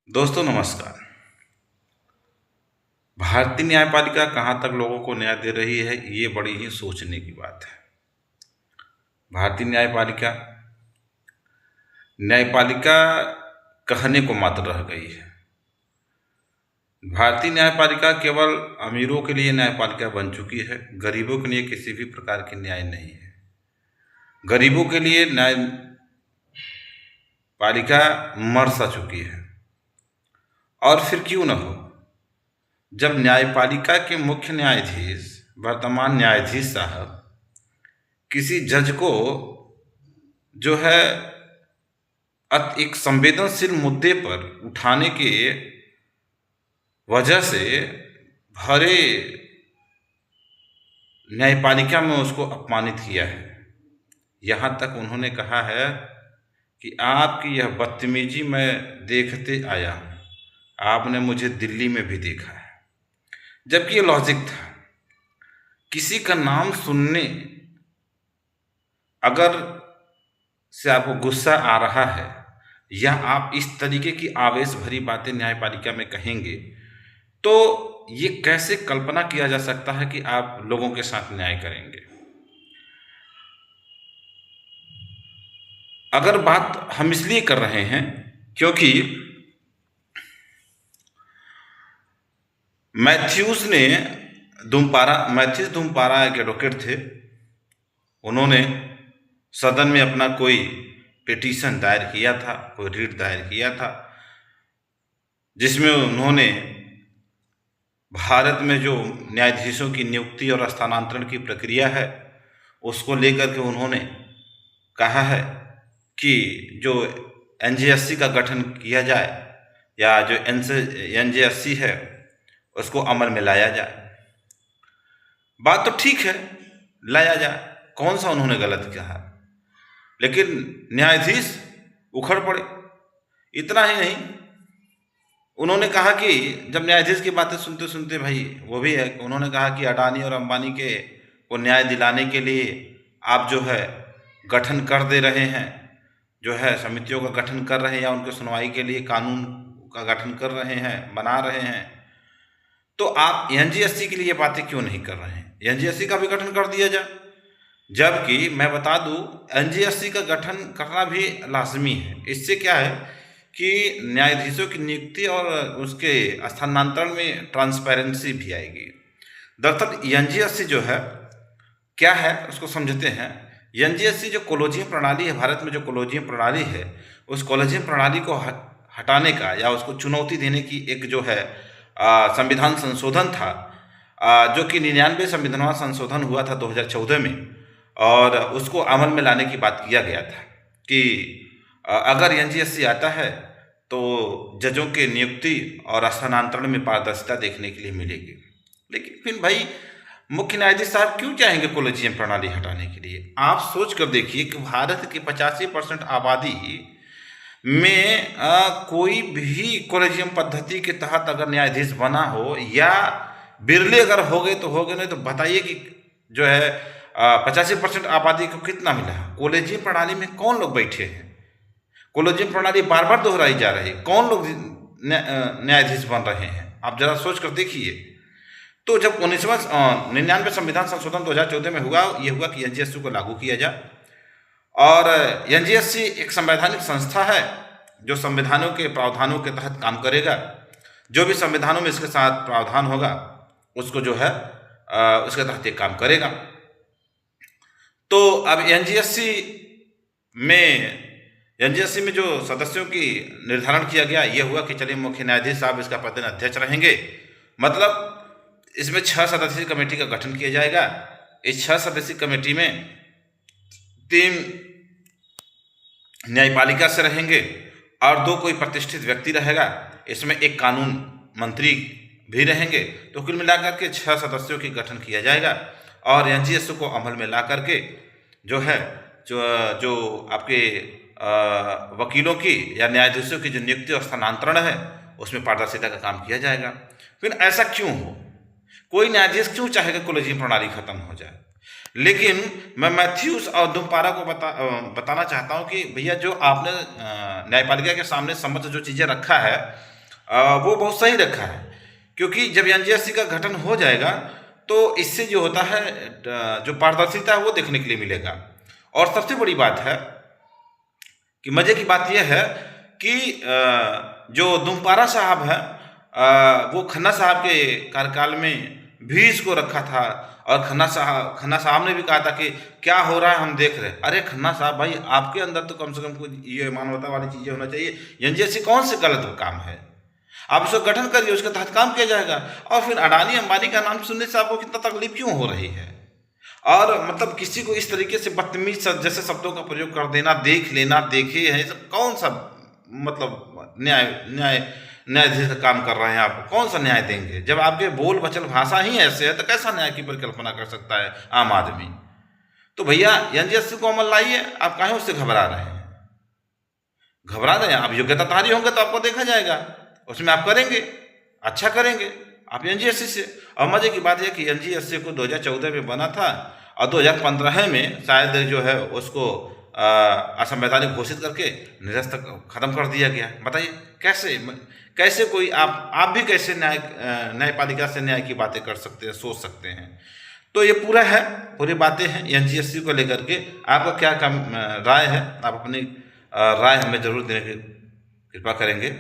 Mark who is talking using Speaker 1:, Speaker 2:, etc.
Speaker 1: दोस्तों नमस्कार। भारतीय न्यायपालिका कहाँ तक लोगों को न्याय दे रही है, ये बड़ी ही सोचने की बात है। भारतीय न्यायपालिका न्यायपालिका कहने को मात्र रह गई है। भारतीय न्यायपालिका केवल अमीरों के लिए न्यायपालिका बन चुकी है, गरीबों के लिए किसी भी प्रकार की न्याय नहीं है। गरीबों के लिए न्यायपालिका मर सा चुकी है। और फिर क्यों न हो, जब न्यायपालिका के मुख्य न्यायाधीश वर्तमान न्यायाधीश साहब किसी जज को जो है एक संवेदनशील मुद्दे पर उठाने के वजह से भरे न्यायपालिका में उसको अपमानित किया है। यहाँ तक उन्होंने कहा है कि आपकी यह बदतमीजी मैं देखते आया हूँ, आपने मुझे दिल्ली में भी देखा है। जबकि ये लॉजिक था, किसी का नाम सुनने अगर से आपको गुस्सा आ रहा है या आप इस तरीके की आवेश भरी बातें न्यायपालिका में कहेंगे, तो ये कैसे कल्पना किया जा सकता है कि आप लोगों के साथ न्याय करेंगे। अगर बात हम इसलिए कर रहे हैं क्योंकि मैथ्यूस धूमपारा एक एडवोकेट थे। उन्होंने सदन में अपना कोई पिटीशन दायर किया था, कोई रिट दायर किया था, जिसमें उन्होंने भारत में जो न्यायाधीशों की नियुक्ति और स्थानांतरण की प्रक्रिया है उसको लेकर के उन्होंने कहा है कि जो एनजेएससी का गठन किया जाए या जो एनजेएससी है उसको अमल में लाया जाए। बात तो ठीक है, लाया जाए, कौन सा उन्होंने गलत कहा। लेकिन न्यायाधीश उखड़ पड़े। इतना ही नहीं, उन्होंने कहा कि जब न्यायाधीश की बातें सुनते सुनते भाई वो भी है, उन्होंने कहा कि अडानी और अंबानी के को न्याय दिलाने के लिए आप जो है गठन कर दे रहे हैं, जो है समितियों का गठन कर रहे हैं या उनके सुनवाई के लिए कानून का गठन कर रहे हैं, बना रहे हैं, तो आप एनजीएससी के लिए बातें क्यों नहीं कर रहे हैं। एनजीएससी का भी गठन कर दिया जाए। जबकि मैं बता दूं, एनजीएससी का गठन करना भी लाजमी है। इससे क्या है कि न्यायाधीशों की नियुक्ति और उसके स्थानांतरण में ट्रांसपेरेंसी भी आएगी। दरअसल एनजीएससी जो है क्या है उसको समझते हैं। एनजीएससी जो कॉलेजियम प्रणाली है, भारत में जो कॉलेजियम प्रणाली है, उस कॉलेजियम प्रणाली को हटाने का या उसको चुनौती देने की एक जो है संविधान संशोधन था, जो कि 99 संविधान संशोधन हुआ था 2014 में, और उसको अमल में लाने की बात किया गया था कि अगर एनजीएससी आता है तो जजों के नियुक्ति और स्थानांतरण में पारदर्शिता देखने के लिए मिलेगी। लेकिन फिर भाई मुख्य न्यायाधीश साहब क्यों चाहेंगे कॉलेजियम प्रणाली हटाने के लिए। आप सोच कर देखिए कि भारत की 85% आबादी में कोई भी कॉलेजियम पद्धति के तहत अगर न्यायाधीश बना हो, या बिरले अगर हो गए तो हो गए, नहीं तो बताइए कि जो है 85% आबादी को कितना मिला। कॉलेजियम प्रणाली में कौन लोग बैठे हैं, कॉलेजियम प्रणाली बार बार दोहराई जा रही है, कौन लोग न्यायाधीश बन रहे हैं, आप जरा सोच कर देखिए। तो जब 99 संविधान संशोधन 2014 में हुआ, ये हुआ कि एनजीएससी को लागू किया जाए। और एनजीएससी एक संवैधानिक संस्था है जो संविधानों के प्रावधानों के तहत काम करेगा। जो भी संविधानों में इसके साथ प्रावधान होगा उसको जो है उसके तहत ये काम करेगा। तो अब एनजीएससी में जो सदस्यों की निर्धारण किया गया, ये हुआ कि चलिए मुख्य न्यायाधीश साहब इसका प्रतिदिन अध्यक्ष रहेंगे। मतलब इसमें 6 सदस्यीय कमेटी का गठन किया जाएगा। इस 6 सदस्यीय कमेटी में 3 न्यायपालिका से रहेंगे और 2 कोई प्रतिष्ठित व्यक्ति रहेगा। इसमें 1 कानून मंत्री भी रहेंगे। तो कुल मिलाकर के 6 सदस्यों की गठन किया जाएगा और एनजीएससी को अमल में ला करके जो है जो आपके वकीलों की या न्यायाधीशों की जो नियुक्ति और स्थानांतरण है उसमें पारदर्शिता का काम किया जाएगा। फिर ऐसा क्यों हो, कोई न्यायाधीश क्यों चाहेगा कॉलेजियम प्रणाली खत्म हो जाए। लेकिन मैं मैथ्यूस और धूमपारा को बताना चाहता हूं कि भैया जो आपने न्यायपालिका के सामने समझ जो चीज़ें रखा है वो बहुत सही रखा है, क्योंकि जब एनजीएससी का गठन हो जाएगा तो इससे जो होता है जो पारदर्शिता है वो देखने के लिए मिलेगा। और सबसे बड़ी बात है कि मजे की बात यह है कि जो दुमपारा साहब है, वो खन्ना साहब के कार्यकाल में भी इसको रखा था, और खन्ना साहब ने भी कहा था कि क्या हो रहा है हम देख रहे हैं। अरे खन्ना साहब भाई, आपके अंदर तो कम से कम कुछ ये मानवता वाली चीजें होना चाहिए। एनजीएससी कौन से गलत काम है, आप उसका गठन करिए, उसके तहत काम किया जाएगा। और फिर अडानी अंबानी का नाम सुनने से आपको कितना तकलीफ क्यों हो रही है? और मतलब किसी को इस तरीके से बदतमीज जैसे शब्दों का प्रयोग कर देना, देख लेना, देखे है, सब कौन सा मतलब न्याय न्याय न्यायाधीश का काम कर रहे हैं आप? कौन सा न्याय देंगे जब आपके बोल बचल भाषा ही ऐसे है? तो कैसा न्याय की परिकल्पना कर सकता है आम आदमी? तो भैया एनजीएससी को अमल लाइए, आप काहे उससे घबरा रहे हैं? घबरा रहे हैं आप? योग्यताधारी होंगे तो आपको देखा जाएगा, उसमें आप करेंगे, अच्छा करेंगे आप एनजीएससी से। और मजे की बात यह कि एनजीएससी को 2014 में बना था और 2015 में शायद जो है उसको असंवैधानिक घोषित करके निरस्त खत्म कर दिया गया। बताइए कैसे कैसे कोई आप भी कैसे न्यायपालिका से न्याय की बातें कर सकते हैं, सोच सकते हैं? तो ये पूरा है, पूरी बातें हैं एनजीएससी को लेकर के। आपका क्या राय है? आप अपनी राय हमें जरूर देने की कृपा करेंगे।